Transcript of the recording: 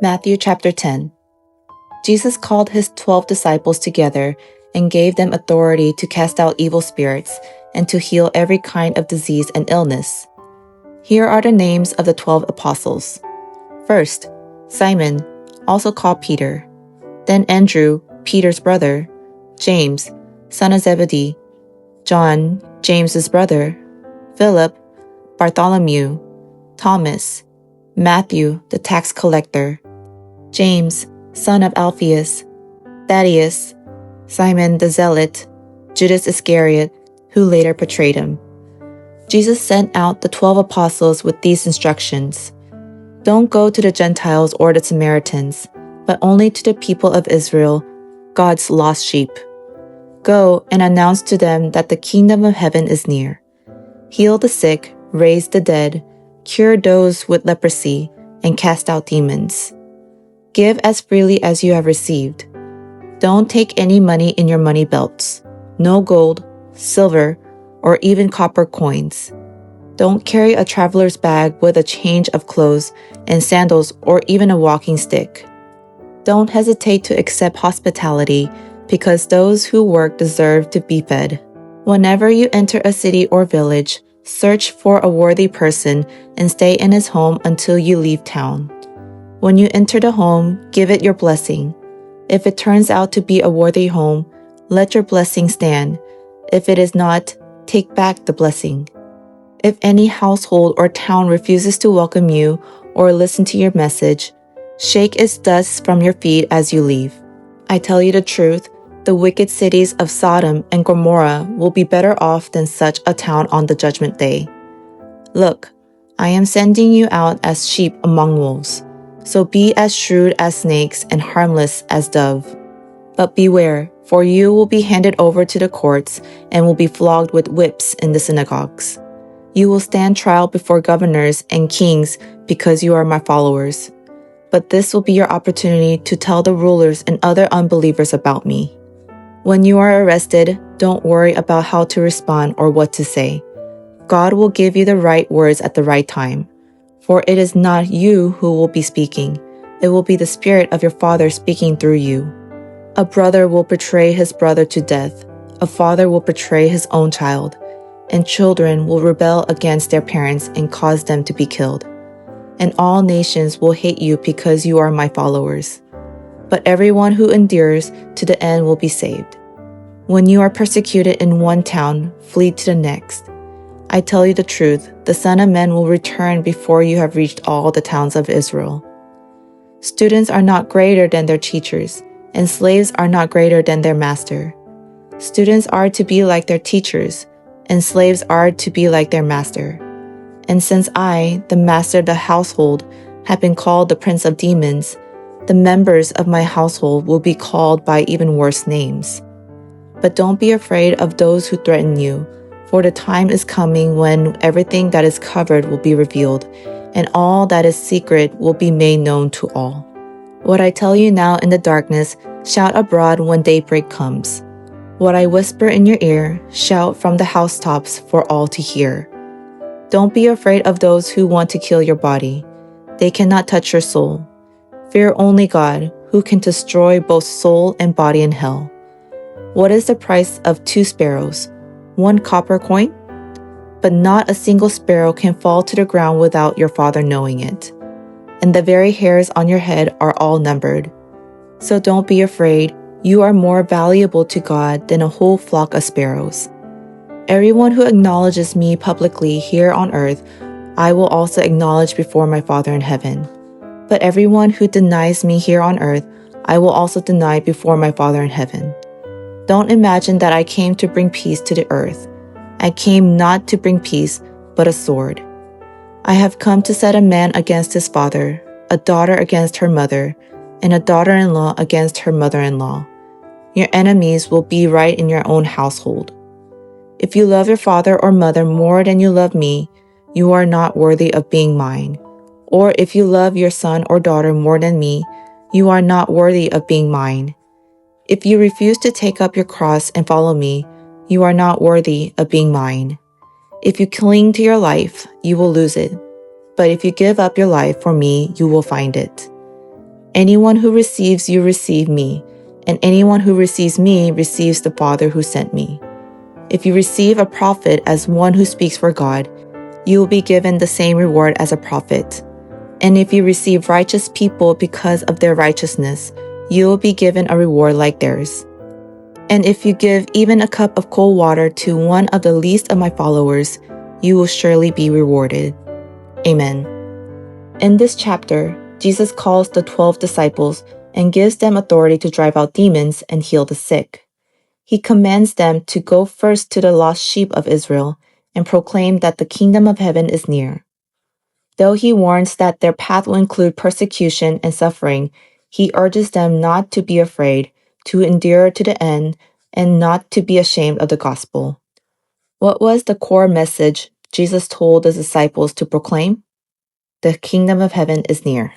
Matthew chapter 10. Jesus called his 12 disciples together and gave them authority to cast out evil spirits and to heal every kind of disease and illness. Here are the names of the 12 apostles. First, Simon, also called Peter. Then Andrew, Peter's brother. James, son of Zebedee. John, James's brother. Philip, Bartholomew. Thomas, Matthew, the tax collector. James, son of Alphaeus. Thaddeus, Simon the Zealot. Judas Iscariot, who later betrayed him. Jesus sent out the 12 apostles with these instructions. Don't go to the Gentiles or the Samaritans, but only to the people of Israel, God's lost sheep. Go and announce to them that the kingdom of heaven is near. Heal the sick, raise the dead, cure those with leprosy, and cast out demons. Give as freely as you have received. Don't take any money in your money belts, no gold, silver, or even copper coins. Don't carry a traveler's bag with a change of clothes and sandals or even a walking stick. Don't hesitate to accept hospitality, because those who work deserve to be fed. Whenever you enter a city or village, search for a worthy person and stay in his home until you leave town. When you enter the home, give it your blessing. If it turns out to be a worthy home, let your blessing stand. If it is not, take back the blessing. If any household or town refuses to welcome you or listen to your message, shake its dust from your feet as you leave. I tell you the truth, the wicked cities of Sodom and Gomorrah will be better off than such a town on the judgment day. Look, I am sending you out as sheep among wolves. So be as shrewd as snakes and harmless as dove. But beware, for you will be handed over to the courts and will be flogged with whips in the synagogues. You will stand trial before governors and kings because you are my followers. But this will be your opportunity to tell the rulers and other unbelievers about me. When you are arrested, don't worry about how to respond or what to say. God will give you the right words at the right time. For it is not you who will be speaking. It will be the Spirit of your Father speaking through you. A brother will betray his brother to death. A father will betray his own child. And children will rebel against their parents and cause them to be killed. And all nations will hate you because you are my followers. But everyone who endures to the end will be saved. When you are persecuted in one town, flee to the next. I tell you the truth, the Son of Man will return before you have reached all the towns of Israel. Students are not greater than their teachers, and slaves are not greater than their master. Students are to be like their teachers, and slaves are to be like their master. And since I, the master of the household, have been called the prince of demons, the members of my household will be called by even worse names. But don't be afraid of those who threaten you, for the time is coming when everything that is covered will be revealed, and all that is secret will be made known to all. What I tell you now in the darkness, shout abroad when daybreak comes. What I whisper in your ear, shout from the housetops for all to hear. Don't be afraid of those who want to kill your body. They cannot touch your soul. Fear only God, who can destroy both soul and body in hell. What is the price of 2 sparrows? 1 copper coin? But not a single sparrow can fall to the ground without your Father knowing it. And the very hairs on your head are all numbered. So don't be afraid, you are more valuable to God than a whole flock of sparrows. Everyone who acknowledges me publicly here on earth, I will also acknowledge before my Father in heaven. But everyone who denies me here on earth, I will also deny before my Father in heaven. Don't imagine that I came to bring peace to the earth. I came not to bring peace, but a sword. I have come to set a man against his father, a daughter against her mother, and a daughter-in-law against her mother-in-law. Your enemies will be right in your own household. If you love your father or mother more than you love me, you are not worthy of being mine. Or if you love your son or daughter more than me, you are not worthy of being mine. If you refuse to take up your cross and follow me, you are not worthy of being mine. If you cling to your life, you will lose it. But if you give up your life for me, you will find it. Anyone who receives you receive me, and anyone who receives me receives the Father who sent me. If you receive a prophet as one who speaks for God, you will be given the same reward as a prophet. And if you receive righteous people because of their righteousness, you will be given a reward like theirs. And if you give even a cup of cold water to one of the least of my followers, you will surely be rewarded. Amen. In this chapter, Jesus calls the 12 disciples and gives them authority to drive out demons and heal the sick. He commands them to go first to the lost sheep of Israel and proclaim that the kingdom of heaven is near. Though he warns that their path will include persecution and suffering, he urges them not to be afraid, to endure to the end, and not to be ashamed of the gospel. What was the core message Jesus told the disciples to proclaim? The kingdom of heaven is near.